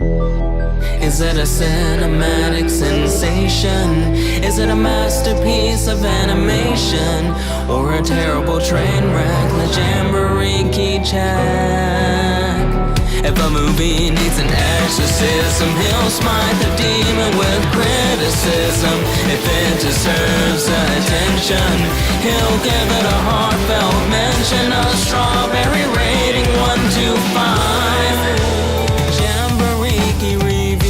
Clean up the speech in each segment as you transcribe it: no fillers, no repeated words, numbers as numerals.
Is it a cinematic sensation? Is it a masterpiece of animation? Or a terrible train wreck like Jambareeqi check? If a movie needs an exorcism, he'll smite the demon with criticism. If it deserves attention, he'll give it a heartfelt mention. A strawberry rating 1 to 5. Jambareeqi reviews.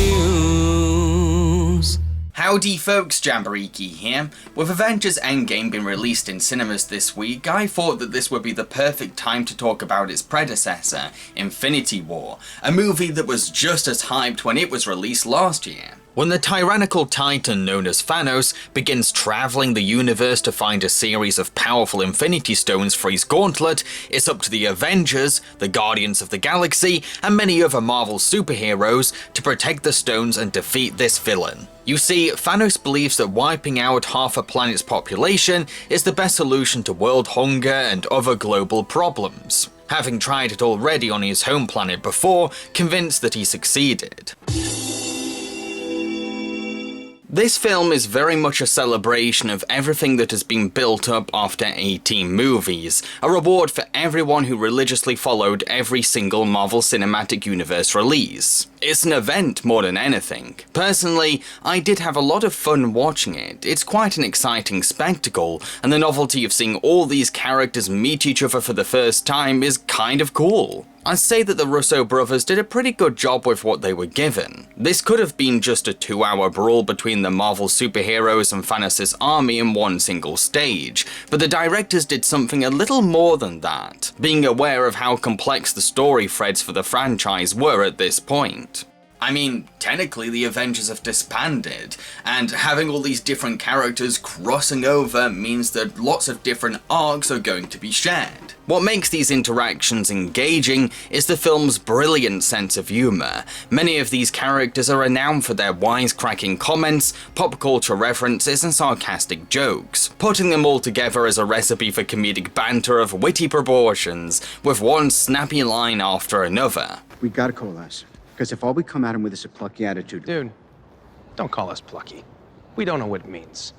Howdy folks, Jambareeqi here. With Avengers Endgame being released in cinemas this week, I thought that this would be the perfect time to talk about its predecessor, Infinity War, a movie that was just as hyped when it was released last year. When the tyrannical titan known as Thanos begins travelling the universe to find a series of powerful Infinity Stones for his gauntlet, it's up to the Avengers, the Guardians of the Galaxy, and many other Marvel superheroes to protect the stones and defeat this villain. You see, Thanos believes that wiping out half a planet's population is the best solution to world hunger and other global problems, having tried it already on his home planet before, convinced that he succeeded. This film is very much a celebration of everything that has been built up after 18 movies, a reward for everyone who religiously followed every single Marvel Cinematic Universe release. It's an event more than anything. Personally, I did have a lot of fun watching it. It's quite an exciting spectacle, and the novelty of seeing all these characters meet each other for the first time is kind of cool. I'd say that the Russo brothers did a pretty good job with what they were given. This could have been just a 2-hour brawl between the Marvel superheroes and Thanos' army in one single stage, but the directors did something a little more than that, being aware of how complex the story threads for the franchise were at this point. I mean, technically the Avengers have disbanded, and having all these different characters crossing over means that lots of different arcs are going to be shared. What makes these interactions engaging is the film's brilliant sense of humour. Many of these characters are renowned for their wisecracking comments, pop culture references and sarcastic jokes. Putting them all together is a recipe for comedic banter of witty proportions, with one snappy line after another. We gotta coalesce. Because if all we come at him with is a plucky attitude... Dude, don't call us plucky. We don't know what it means.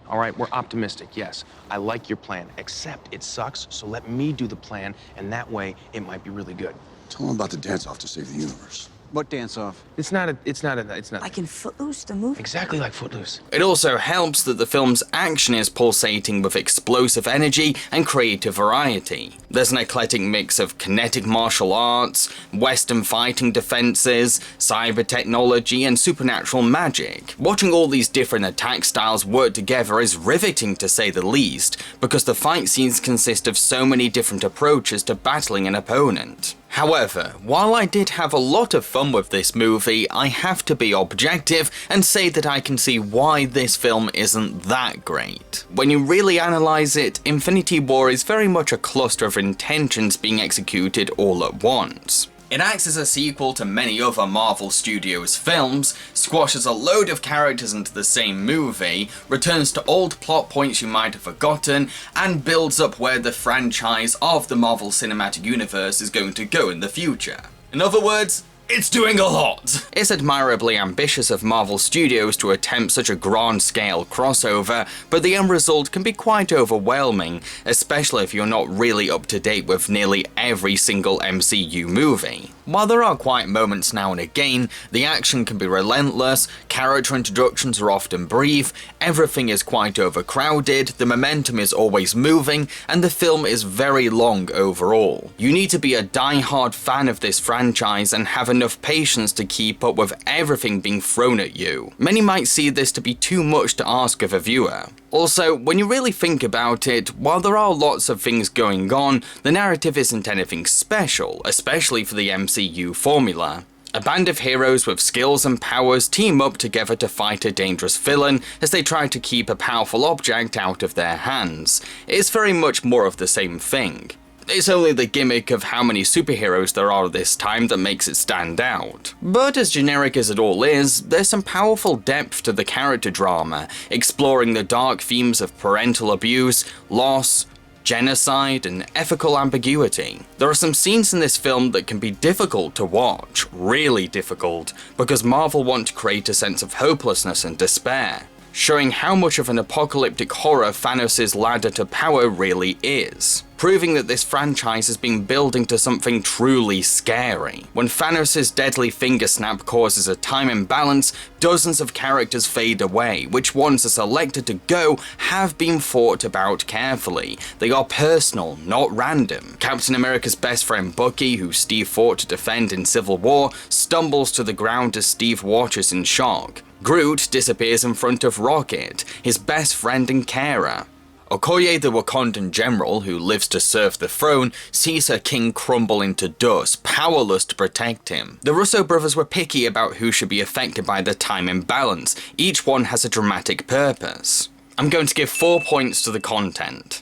All right, we're optimistic, yes. I like your plan, except it sucks, so let me do the plan, and that way it might be really good. Tell them about the dance-off to save the universe. What dance-off? It's not. Like in Footloose, the movie? Exactly like Footloose. It also helps that the film's action is pulsating with explosive energy and creative variety. There's an eclectic mix of kinetic martial arts, western fighting defenses, cyber technology, and supernatural magic. Watching all these different attack styles work together is riveting to say the least, because the fight scenes consist of so many different approaches to battling an opponent. However, while I did have a lot of fun with this movie, I have to be objective and say that I can see why this film isn't that great. When you really analyse it, Infinity War is very much a cluster of intentions being executed all at once. It acts as a sequel to many other Marvel Studios films, squashes a load of characters into the same movie, returns to old plot points you might have forgotten, and builds up where the franchise of the Marvel Cinematic Universe is going to go in the future. In other words, it's doing a lot! It's admirably ambitious of Marvel Studios to attempt such a grand-scale crossover, but the end result can be quite overwhelming, especially if you're not really up to date with nearly every single MCU movie. While there are quiet moments now and again, the action can be relentless, character introductions are often brief, everything is quite overcrowded, the momentum is always moving, and the film is very long overall. You need to be a die-hard fan of this franchise and have enough patience to keep up with everything being thrown at you. Many might see this to be too much to ask of a viewer. Also, when you really think about it, while there are lots of things going on, the narrative isn't anything special, especially for the MCU formula. A band of heroes with skills and powers team up together to fight a dangerous villain as they try to keep a powerful object out of their hands. It's very much more of the same thing. It's only the gimmick of how many superheroes there are this time that makes it stand out. But as generic as it all is, there's some powerful depth to the character drama, exploring the dark themes of parental abuse, loss, genocide, and ethical ambiguity. There are some scenes in this film that can be difficult to watch, really difficult, because Marvel want to create a sense of hopelessness and despair, showing how much of an apocalyptic horror Thanos' ladder to power really is, proving that this franchise has been building to something truly scary. When Thanos' deadly finger snap causes a time imbalance, dozens of characters fade away. Which ones are selected to go have been thought about carefully. They are personal, not random. Captain America's best friend Bucky, who Steve fought to defend in Civil War, stumbles to the ground as Steve watches in shock. Groot disappears in front of Rocket, his best friend and carer. Okoye, the Wakandan general who lives to serve the throne, sees her king crumble into dust, powerless to protect him. The Russo brothers were picky about who should be affected by the time imbalance. Each one has a dramatic purpose. I'm going to give 4 points to the content.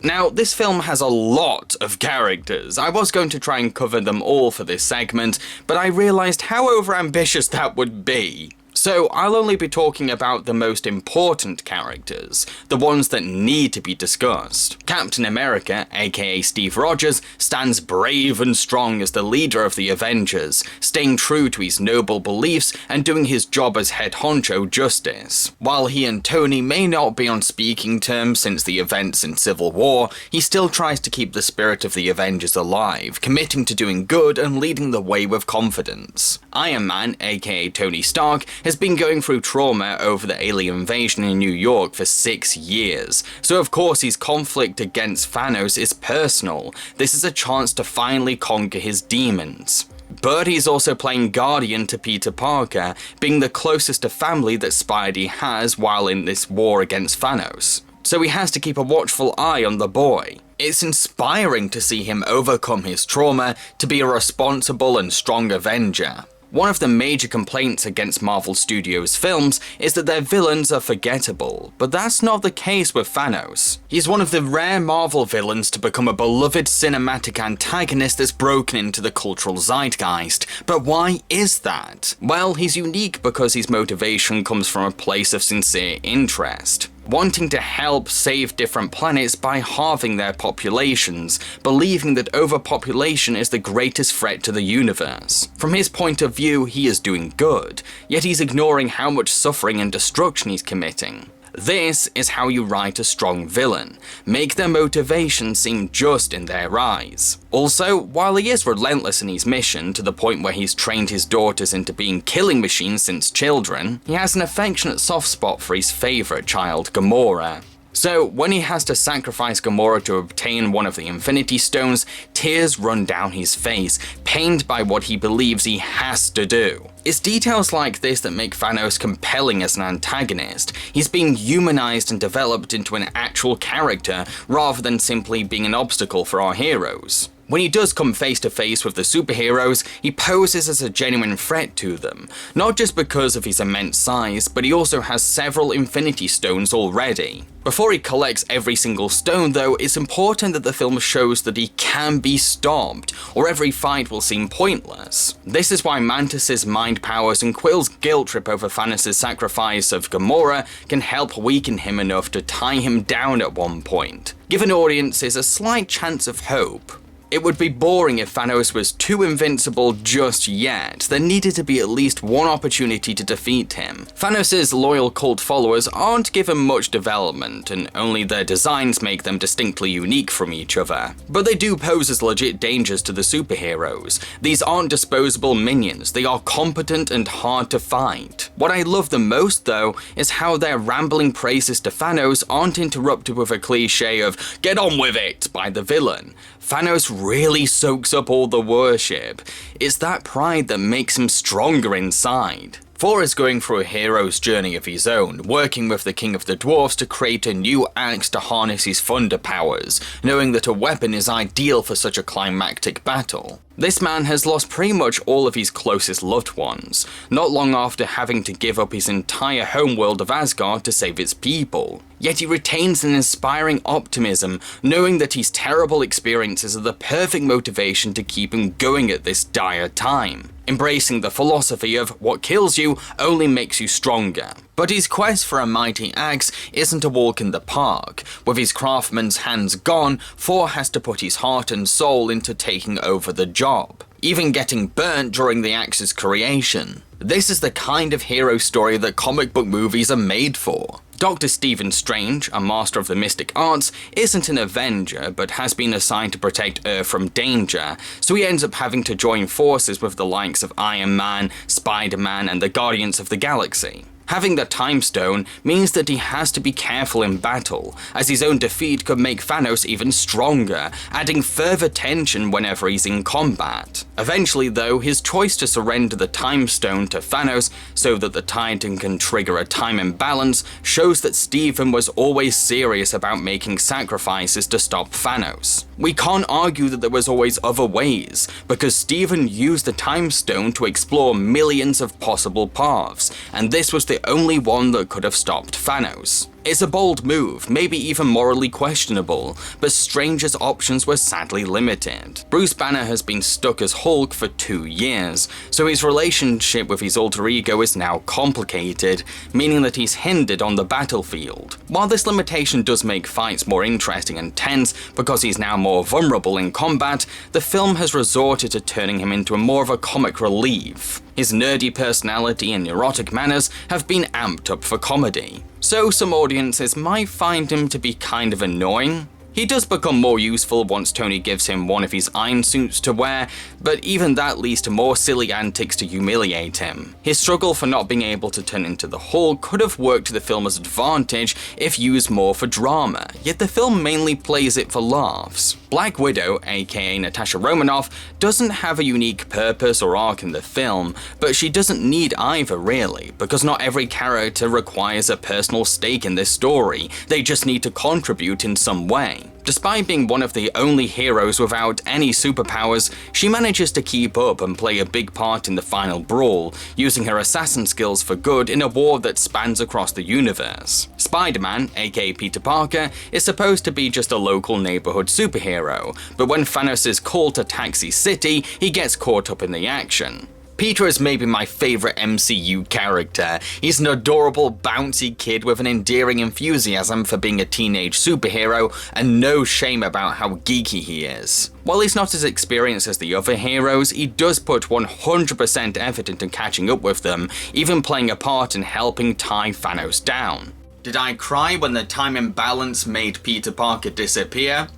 Now, this film has a lot of characters. I was going to try and cover them all for this segment, but I realised how overambitious that would be. So I'll only be talking about the most important characters, the ones that need to be discussed. Captain America, aka Steve Rogers, stands brave and strong as the leader of the Avengers, staying true to his noble beliefs and doing his job as head honcho justice. While he and Tony may not be on speaking terms since the events in Civil War, he still tries to keep the spirit of the Avengers alive, committing to doing good and leading the way with confidence. Iron Man, aka Tony Stark, has been going through trauma over the alien invasion in New York for 6 years, so of course his conflict against Thanos is personal. This is a chance to finally conquer his demons. But he's also playing guardian to Peter Parker, being the closest to family that Spidey has while in this war against Thanos. So he has to keep a watchful eye on the boy. It's inspiring to see him overcome his trauma to be a responsible and strong Avenger. One of the major complaints against Marvel Studios films is that their villains are forgettable, but that's not the case with Thanos. He's one of the rare Marvel villains to become a beloved cinematic antagonist that's broken into the cultural zeitgeist. But why is that? Well, he's unique because his motivation comes from a place of sincere interest. Wanting to help save different planets by halving their populations, believing that overpopulation is the greatest threat to the universe. From his point of view, he is doing good, yet he's ignoring how much suffering and destruction he's committing. This is how you write a strong villain. Make their motivation seem just in their eyes. Also, while he is relentless in his mission to the point where he's trained his daughters into being killing machines since children, he has an affectionate soft spot for his favourite child, Gamora. So, when he has to sacrifice Gamora to obtain one of the Infinity Stones, tears run down his face, pained by what he believes he has to do. It's details like this that make Thanos compelling as an antagonist. He's being humanized and developed into an actual character, rather than simply being an obstacle for our heroes. When he does come face to face with the superheroes, he poses as a genuine threat to them, not just because of his immense size, but he also has several Infinity Stones already. Before he collects every single stone though, it's important that the film shows that he can be stopped, or every fight will seem pointless. This is why Mantis's mind powers and Quill's guilt trip over Thanos' sacrifice of Gamora can help weaken him enough to tie him down at one point, giving audiences a slight chance of hope. It would be boring if Thanos was too invincible just yet. There needed to be at least one opportunity to defeat him. Thanos' loyal cult followers aren't given much development, and only their designs make them distinctly unique from each other. But they do pose as legit dangers to the superheroes. These aren't disposable minions, they are competent and hard to fight. What I love the most though, is how their rambling praises to Thanos aren't interrupted with a cliche of "get on with it" by the villain. Thanos really soaks up all the worship. It's that pride that makes him stronger inside. Thor is going through a hero's journey of his own, working with the King of the Dwarfs to create a new axe to harness his thunder powers, knowing that a weapon is ideal for such a climactic battle. This man has lost pretty much all of his closest loved ones, not long after having to give up his entire homeworld of Asgard to save its people. Yet he retains an inspiring optimism, knowing that his terrible experiences are the perfect motivation to keep him going at this dire time. embracing the philosophy of what kills you only makes you stronger. But his quest for a mighty axe isn't a walk in the park. With his craftsman's hands gone, Thor has to put his heart and soul into taking over the job, even getting burnt during the axe's creation. This is the kind of hero story that comic book movies are made for. Dr. Stephen Strange, a master of the mystic arts, isn't an Avenger, but has been assigned to protect Earth from danger, so he ends up having to join forces with the likes of Iron Man, Spider-Man, and the Guardians of the Galaxy. Having the Time Stone means that he has to be careful in battle, as his own defeat could make Thanos even stronger, adding further tension whenever he's in combat. Eventually though, his choice to surrender the Time Stone to Thanos so that the Titan can trigger a time imbalance shows that Stephen was always serious about making sacrifices to stop Thanos. We can't argue that there was always other ways, because Stephen used the Time Stone to explore millions of possible paths, and this was the only one that could have stopped Thanos. It's a bold move, maybe even morally questionable, but Strange's options were sadly limited. Bruce Banner has been stuck as Hulk for 2 years, so his relationship with his alter ego is now complicated, meaning that he's hindered on the battlefield. While this limitation does make fights more interesting and tense because he's now more vulnerable in combat, the film has resorted to turning him into more of a comic relief. His nerdy personality and neurotic manners have been amped up for comedy, so some audiences might find him to be kind of annoying. He does become more useful once Tony gives him one of his iron suits to wear, but even that leads to more silly antics to humiliate him. His struggle for not being able to turn into the Hulk could have worked to the film's advantage if used more for drama, yet the film mainly plays it for laughs. Black Widow, aka Natasha Romanoff, doesn't have a unique purpose or arc in the film, but she doesn't need either really, because not every character requires a personal stake in this story, they just need to contribute in some way. Despite being one of the only heroes without any superpowers, she manages to keep up and play a big part in the final brawl, using her assassin skills for good in a war that spans across the universe. Spider-Man, aka Peter Parker, is supposed to be just a local neighborhood superhero, but when Thanos is called to Taxi City, he gets caught up in the action. Peter is maybe my favorite MCU character. He's an adorable, bouncy kid with an endearing enthusiasm for being a teenage superhero and no shame about how geeky he is. While he's not as experienced as the other heroes, he does put 100% effort into catching up with them, even playing a part in helping tie Thanos down. Did I cry when the time imbalance made Peter Parker disappear?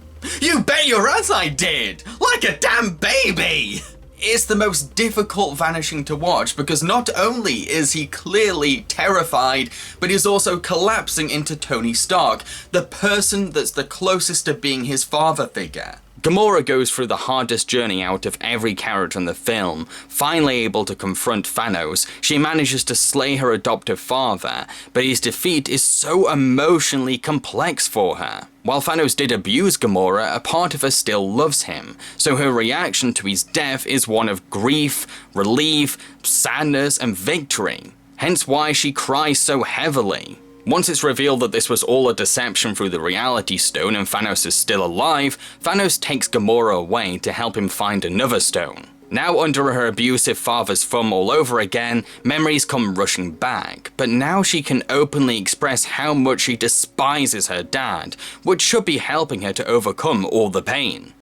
You bet your ass I did! Like a damn baby! It's the most difficult vanishing to watch because not only is he clearly terrified, but he's also collapsing into Tony Stark, the person that's the closest to being his father figure. Gamora goes through the hardest journey out of every character in the film. Finally able to confront Thanos, she manages to slay her adoptive father, but his defeat is so emotionally complex for her. While Thanos did abuse Gamora, a part of her still loves him, so her reaction to his death is one of grief, relief, sadness, and victory. Hence why she cries so heavily. Once it's revealed that this was all a deception through the Reality Stone and Thanos is still alive, Thanos takes Gamora away to help him find another stone. Now under her abusive father's thumb all over again, memories come rushing back, but now she can openly express how much she despises her dad, which should be helping her to overcome all the pain.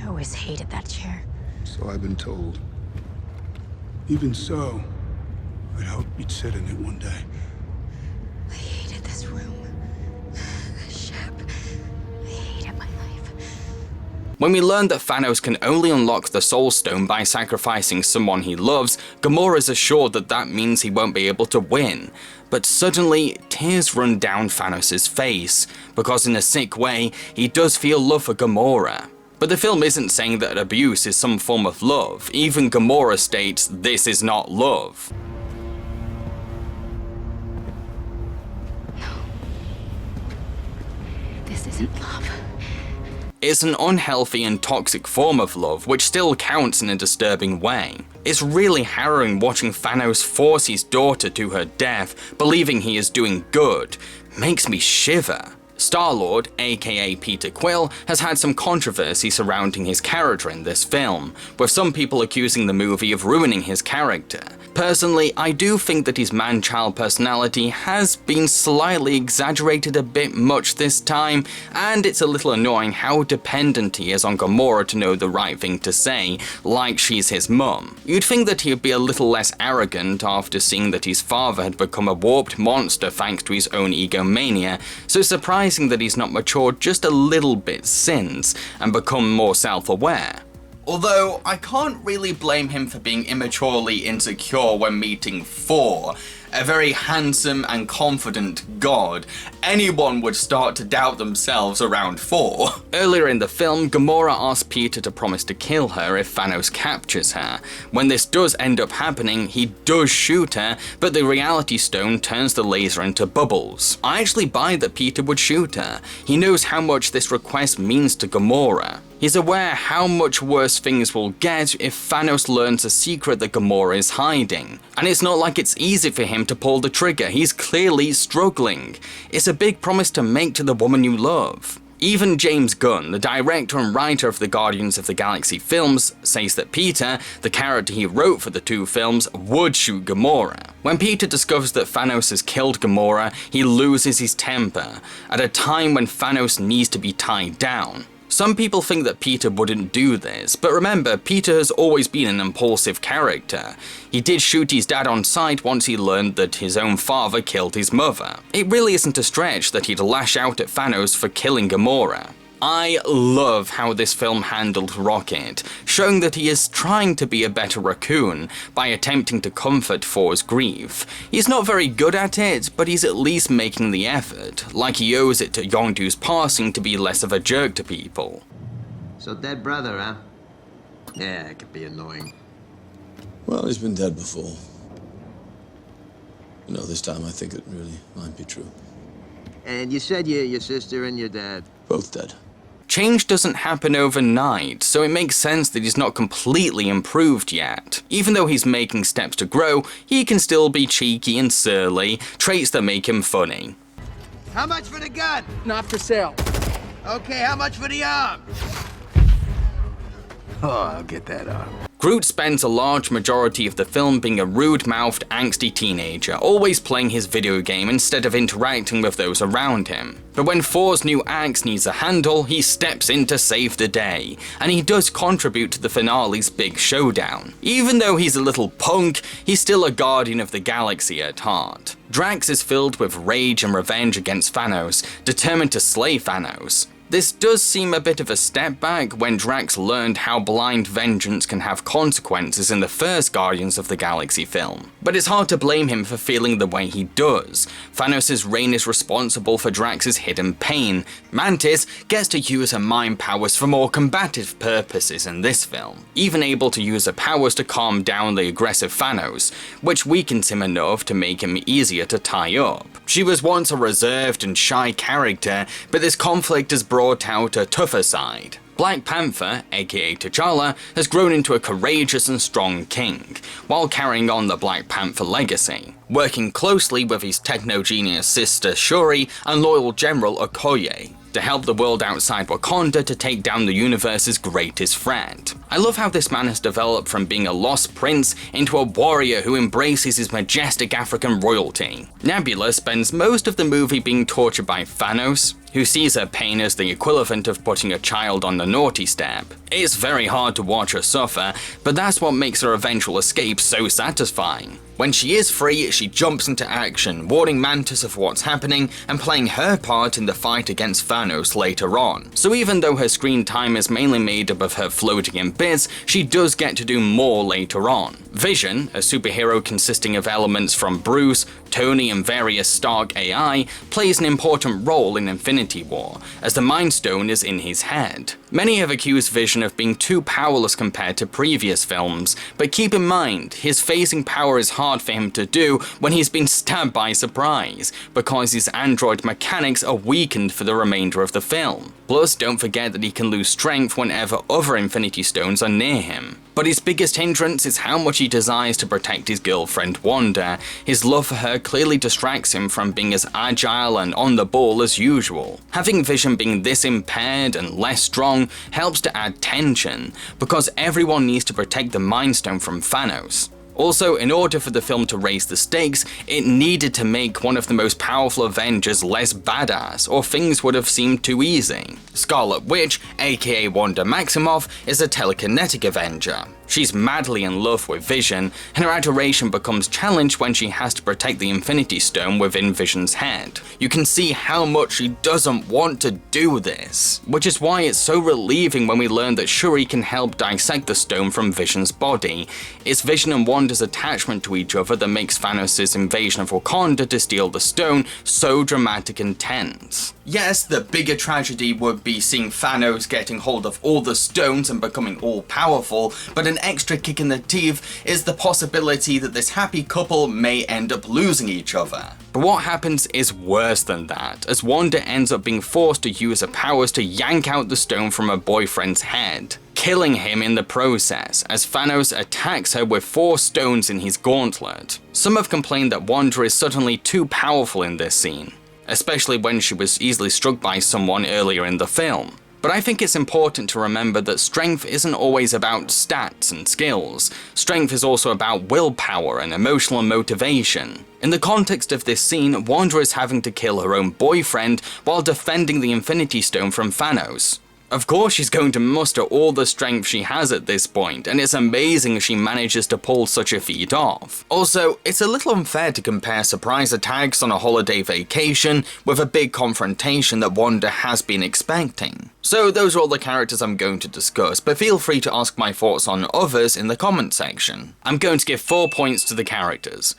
I always hated that chair. So I've been told. Even so, I'd hope you'd sit in it one day. I hated this room. The ship. I hated my life. When we learn that Thanos can only unlock the Soul Stone by sacrificing someone he loves, Gamora is assured that that means he won't be able to win. But suddenly, tears run down Thanos' face, because in a sick way, he does feel love for Gamora. But the film isn't saying that abuse is some form of love. Even Gamora states, "This is not love." This isn't love. It's an unhealthy and toxic form of love, which still counts in a disturbing way. It's really harrowing watching Thanos force his daughter to her death, believing he is doing good. Makes me shiver. Star-Lord, aka Peter Quill, has had some controversy surrounding his character in this film, with some people accusing the movie of ruining his character. Personally, I do think that his man-child personality has been slightly exaggerated a bit much this time, and it's a little annoying how dependent he is on Gamora to know the right thing to say, like she's his mum. You'd think that he'd be a little less arrogant after seeing that his father had become a warped monster thanks to his own egomania, so surprising that he's not matured just a little bit since, and become more self-aware. Although, I can't really blame him for being immaturely insecure when meeting Thor, a very handsome and confident god. Anyone would start to doubt themselves around Thor. Earlier in the film, Gamora asks Peter to promise to kill her if Thanos captures her. When this does end up happening, he does shoot her, but the reality stone turns the laser into bubbles. I actually buy that Peter would shoot her. He knows how much this request means to Gamora. He's aware how much worse things will get if Thanos learns a secret that Gamora is hiding. And it's not like it's easy for him to pull the trigger, he's clearly struggling. It's a big promise to make to the woman you love. Even James Gunn, the director and writer of the Guardians of the Galaxy films, says that Peter, the character he wrote for the two films, would shoot Gamora. When Peter discovers that Thanos has killed Gamora, he loses his temper, at a time when Thanos needs to be tied down. Some people think that Peter wouldn't do this, but remember, Peter has always been an impulsive character. He did shoot his dad on sight once he learned that his own father killed his mother. It really isn't a stretch that he'd lash out at Thanos for killing Gamora. I love how this film handled Rocket, showing that he is trying to be a better raccoon by attempting to comfort Thor's grief. He's not very good at it, but he's at least making the effort, like he owes it to Yondu's passing to be less of a jerk to people. So dead brother, huh? Yeah, it could be annoying. Well, he's been dead before. You know, this time I think it really might be true. And you said your sister and your dad? Both dead. Change doesn't happen overnight, so it makes sense that he's not completely improved yet. Even though he's making steps to grow, he can still be cheeky and surly, traits that make him funny. How much for the gun? Not for sale. Okay, how much for the arm? Oh, I'll get that arm. Groot spends a large majority of the film being a rude-mouthed, angsty teenager, always playing his video game instead of interacting with those around him. But when Thor's new axe needs a handle, he steps in to save the day, and he does contribute to the finale's big showdown. Even though he's a little punk, he's still a guardian of the galaxy at heart. Drax is filled with rage and revenge against Thanos, determined to slay Thanos. This does seem a bit of a step back when Drax learned how blind vengeance can have consequences in the first Guardians of the Galaxy film. But it's hard to blame him for feeling the way he does. Thanos' reign is responsible for Drax's hidden pain. Mantis gets to use her mind powers for more combative purposes in this film, even able to use her powers to calm down the aggressive Thanos, which weakens him enough to make him easier to tie up. She was once a reserved and shy character, but this conflict has brought out a tougher side. Black Panther, aka T'Challa, has grown into a courageous and strong king, while carrying on the Black Panther legacy, working closely with his techno-genius sister Shuri and loyal general Okoye to help the world outside Wakanda to take down the universe's greatest threat. I love how this man has developed from being a lost prince into a warrior who embraces his majestic African royalty. Nebula spends most of the movie being tortured by Thanos, who sees her pain as the equivalent of putting a child on the naughty step. It's very hard to watch her suffer, but that's what makes her eventual escape so satisfying. When she is free, she jumps into action, warning Mantis of what's happening and playing her part in the fight against Thanos later on. So even though her screen time is mainly made up of her floating in bits, she does get to do more later on. Vision, a superhero consisting of elements from Bruce, Tony and various Stark AI, plays an important role in Infinity War, as the Mind Stone is in his head. Many have accused Vision of being too powerless compared to previous films, but keep in mind, his phasing power is hard for him to do when he's been stabbed by surprise, because his android mechanics are weakened for the remainder of the film. Plus, don't forget that he can lose strength whenever other Infinity Stones are near him. But his biggest hindrance is how much he desires to protect his girlfriend Wanda. His love for her clearly distracts him from being as agile and on the ball as usual. Having Vision being this impaired and less strong helps to add tension, because everyone needs to protect the Mind Stone from Thanos. Also, in order for the film to raise the stakes, it needed to make one of the most powerful Avengers less badass, or things would have seemed too easy. Scarlet Witch, aka Wanda Maximoff, is a telekinetic Avenger. She's madly in love with Vision, and her adoration becomes challenged when she has to protect the Infinity Stone within Vision's head. You can see how much she doesn't want to do this, which is why it's so relieving when we learn that Shuri can help dissect the stone from Vision's body. It's Vision and Wanda's attachment to each other that makes Thanos' invasion of Wakanda to steal the stone so dramatic and tense. Yes, the bigger tragedy would be seeing Thanos getting hold of all the stones and becoming all-powerful, but an extra kick in the teeth is the possibility that this happy couple may end up losing each other. But what happens is worse than that, as Wanda ends up being forced to use her powers to yank out the stone from her boyfriend's head, killing him in the process, as Thanos attacks her with 4 stones in his gauntlet. Some have complained that Wanda is suddenly too powerful in this scene, especially when she was easily struck by someone earlier in the film. But I think it's important to remember that strength isn't always about stats and skills. Strength is also about willpower and emotional motivation. In the context of this scene, Wanda is having to kill her own boyfriend while defending the Infinity Stone from Thanos. Of course she's going to muster all the strength she has at this point, and it's amazing she manages to pull such a feat off. Also, it's a little unfair to compare surprise attacks on a holiday vacation with a big confrontation that Wanda has been expecting. So those are all the characters I'm going to discuss, but feel free to ask my thoughts on others in the comment section. I'm going to give 4 points to the characters.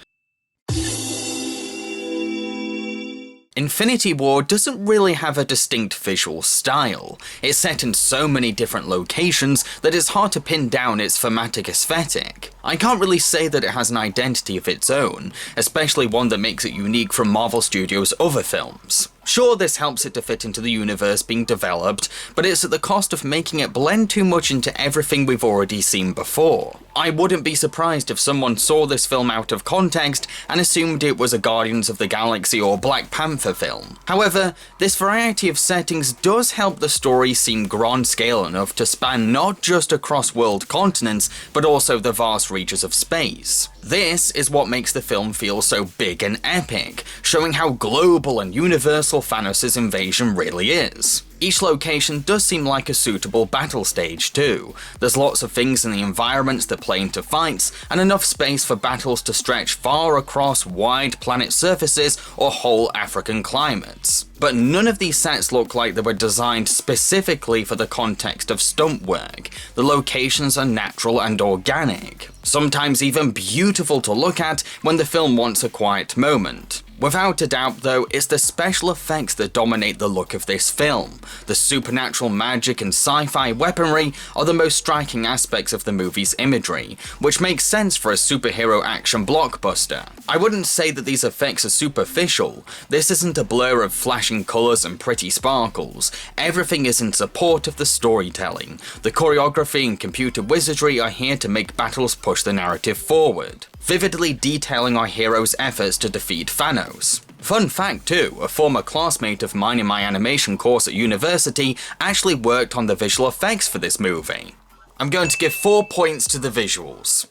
Infinity War doesn't really have a distinct visual style. It's set in so many different locations that it's hard to pin down its thematic aesthetic. I can't really say that it has an identity of its own, especially one that makes it unique from Marvel Studios' other films. Sure, this helps it to fit into the universe being developed, but it's at the cost of making it blend too much into everything we've already seen before. I wouldn't be surprised if someone saw this film out of context and assumed it was a Guardians of the Galaxy or Black Panther film. However, this variety of settings does help the story seem grand scale enough to span not just across world continents, but also the vast reaches of space. This is what makes the film feel so big and epic, showing how global and universal Thanos' invasion really is. Each location does seem like a suitable battle stage too. There's lots of things in the environments that play into fights, and enough space for battles to stretch far across wide planet surfaces or whole African climates. But none of these sets look like they were designed specifically for the context of stunt work. The locations are natural and organic, sometimes even beautiful to look at when the film wants a quiet moment. Without a doubt though, it's the special effects that dominate the look of this film. The supernatural magic and sci-fi weaponry are the most striking aspects of the movie's imagery, which makes sense for a superhero action blockbuster. I wouldn't say that these effects are superficial. This isn't a blur of flashing colours and pretty sparkles. Everything is in support of the storytelling. The choreography and computer wizardry are here to make battles push the narrative forward, vividly detailing our hero's efforts to defeat Thanos. Fun fact too, a former classmate of mine in my animation course at university actually worked on the visual effects for this movie. I'm going to give 4 points to the visuals.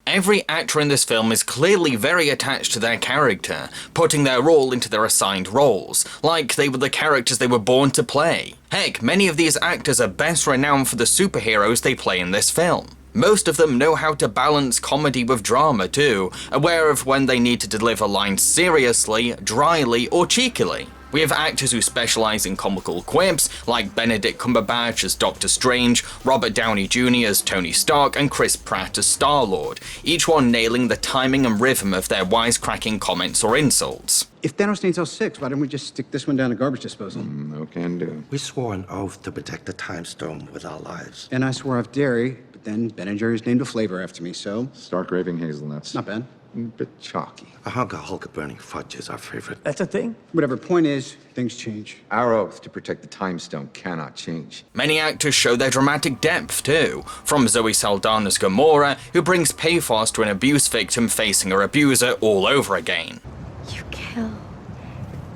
Every actor in this film is clearly very attached to their character, putting their role into their assigned roles, like they were the characters they were born to play. Heck, many of these actors are best renowned for the superheroes they play in this film. Most of them know how to balance comedy with drama too, aware of when they need to deliver lines seriously, dryly, or cheekily. We have actors who specialize in comical quips, like Benedict Cumberbatch as Doctor Strange, Robert Downey Jr. as Tony Stark, and Chris Pratt as Star-Lord, each one nailing the timing and rhythm of their wisecracking comments or insults. If Thanos needs those 6, why don't we just stick this one down the garbage disposal? No can do. We swore an oath to protect the Time Stone with our lives. And I swore off dairy, but then Ben & Jerry's named a flavor after me, so... Stark raving hazelnuts. Not bad. Bit chalky. A hunk of Hulk burning fudge is our favorite. That's a thing? Whatever, point is, things change. Our oath to protect the Time Stone cannot change. Many actors show their dramatic depth too, from Zoe Saldana's Gamora, who brings pathos to an abuse victim facing her abuser all over again. You kill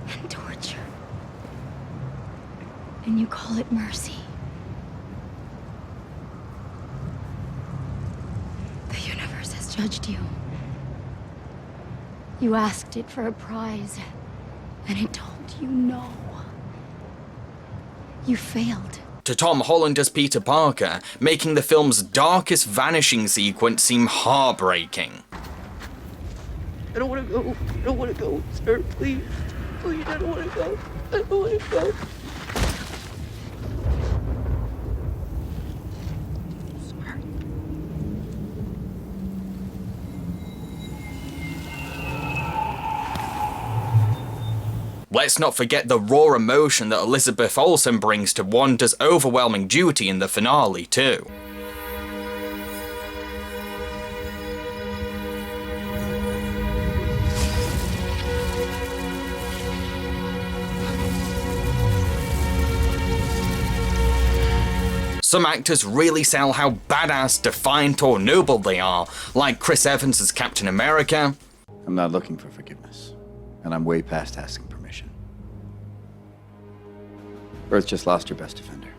and torture. And you call it mercy. The universe has judged you. You asked it for a prize, and it told you no. You failed. To Tom Holland as Peter Parker, making the film's darkest vanishing sequence seem heartbreaking. I don't want to go. I don't want to go, sir. Please. Please, I don't want to go. I don't want to go. Let's not forget the raw emotion that Elizabeth Olsen brings to Wanda's overwhelming duty in the finale too. Some actors really sell how badass, defiant or noble they are, like Chris Evans as Captain America. I'm not looking for forgiveness, and I'm way past asking permission. Earth just lost your best defender,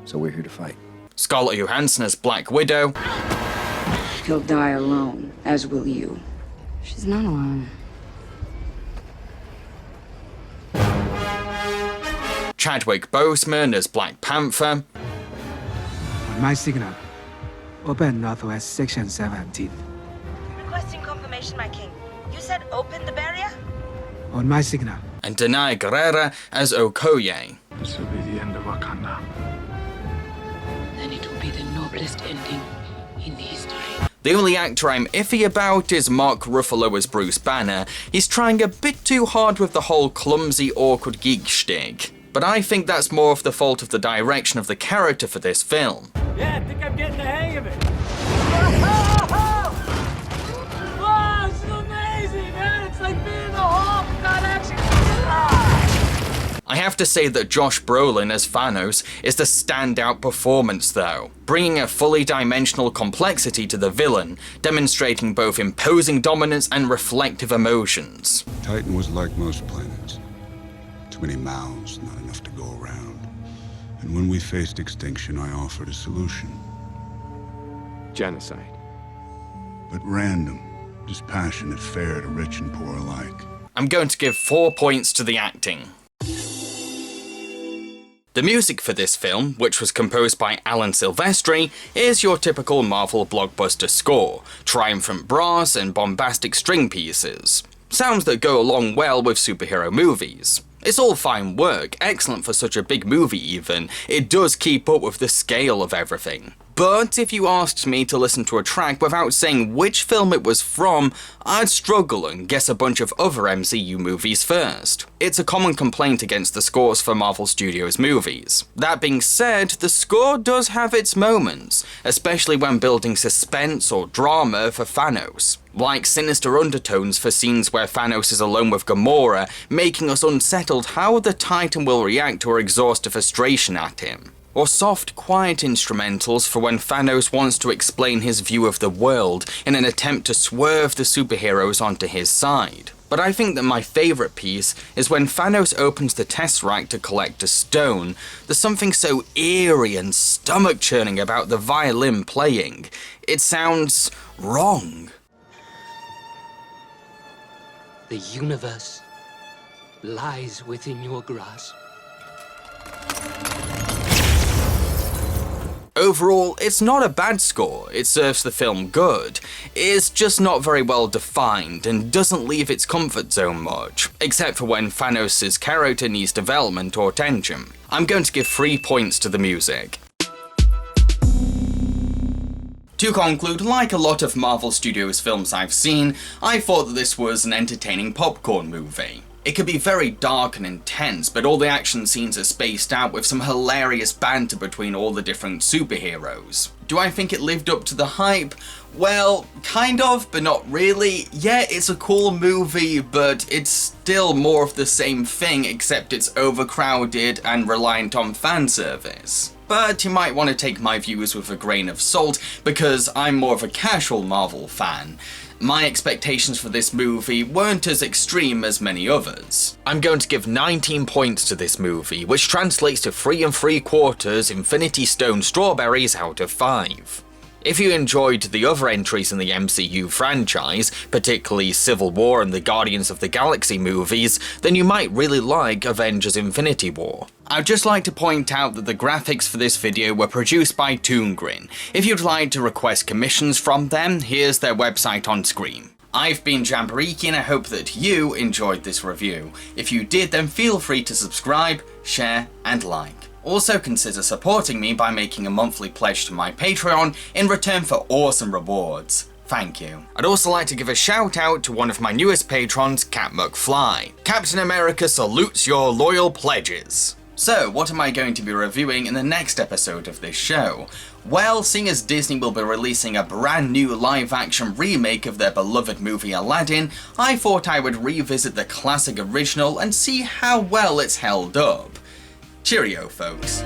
so we're here to fight. Scarlett Johansson as Black Widow. He'll die alone, as will you. She's not alone. Chadwick Boseman as Black Panther. On my signal, open Northwest Section 17. Requesting confirmation, my king. You said open the barrier? On my signal. And Danai Gurira as Okoye. This will be the end of Wakanda. And it will be the noblest ending in history. The only actor I'm iffy about is Mark Ruffalo as Bruce Banner. He's trying a bit too hard with the whole clumsy, awkward geek shtick. But I think that's more of the fault of the direction of the character for this film. Yeah, I think I'm getting the hang of it. Oh, this is amazing, man! It's like being in the Hulk without action. I have to say that Josh Brolin as Thanos is the standout performance though, bringing a fully dimensional complexity to the villain, demonstrating both imposing dominance and reflective emotions. Titan was like most planets. Too many mouths, not enough to go around. And when we faced extinction, I offered a solution. Genocide. But random, dispassionate, fair to rich and poor alike. I'm going to give 4 points to the acting. The music for this film, which was composed by Alan Silvestri, is your typical Marvel blockbuster score, triumphant brass and bombastic string pieces. Sounds that go along well with superhero movies. It's all fine work, excellent for such a big movie even. It does keep up with the scale of everything. But if you asked me to listen to a track without saying which film it was from, I'd struggle and guess a bunch of other MCU movies first. It's a common complaint against the scores for Marvel Studios movies. That being said, the score does have its moments, especially when building suspense or drama for Thanos. Like sinister undertones for scenes where Thanos is alone with Gamora, making us unsettled how the Titan will react to her exhaustive frustration at him. Or soft, quiet instrumentals for when Thanos wants to explain his view of the world in an attempt to swerve the superheroes onto his side. But I think that my favourite piece is when Thanos opens the Tesseract to collect a stone. There's something so eerie and stomach-churning about the violin playing. It sounds wrong. The universe lies within your grasp. Overall, it's not a bad score, it serves the film good. It's just not very well defined and doesn't leave its comfort zone much, except for when Thanos' character needs development or tension. I'm going to give 3 points to the music. To conclude, like a lot of Marvel Studios films I've seen, I thought that this was an entertaining popcorn movie. It could be very dark and intense, but all the action scenes are spaced out with some hilarious banter between all the different superheroes. Do I think it lived up to the hype? Well, kind of, but not really. Yeah, it's a cool movie, but it's still more of the same thing, except it's overcrowded and reliant on fan service. But you might want to take my views with a grain of salt, because I'm more of a casual Marvel fan. My expectations for this movie weren't as extreme as many others. I'm going to give 19 points to this movie, which translates to 3 3/4 Infinity Stone strawberries out of 5. If you enjoyed the other entries in the MCU franchise, particularly Civil War and the Guardians of the Galaxy movies, then you might really like Avengers Infinity War. I'd just like to point out that the graphics for this video were produced by Toongrin. If you'd like to request commissions from them, here's their website on screen. I've been Jambareeqi and I hope that you enjoyed this review. If you did, then feel free to subscribe, share and like. Also consider supporting me by making a monthly pledge to my Patreon in return for awesome rewards. Thank you. I'd also like to give a shout out to one of my newest patrons, Cat McFly. Captain America salutes your loyal pledges. So, what am I going to be reviewing in the next episode of this show? Well, seeing as Disney will be releasing a brand new live-action remake of their beloved movie Aladdin, I thought I would revisit the classic original and see how well it's held up. Cheerio, folks.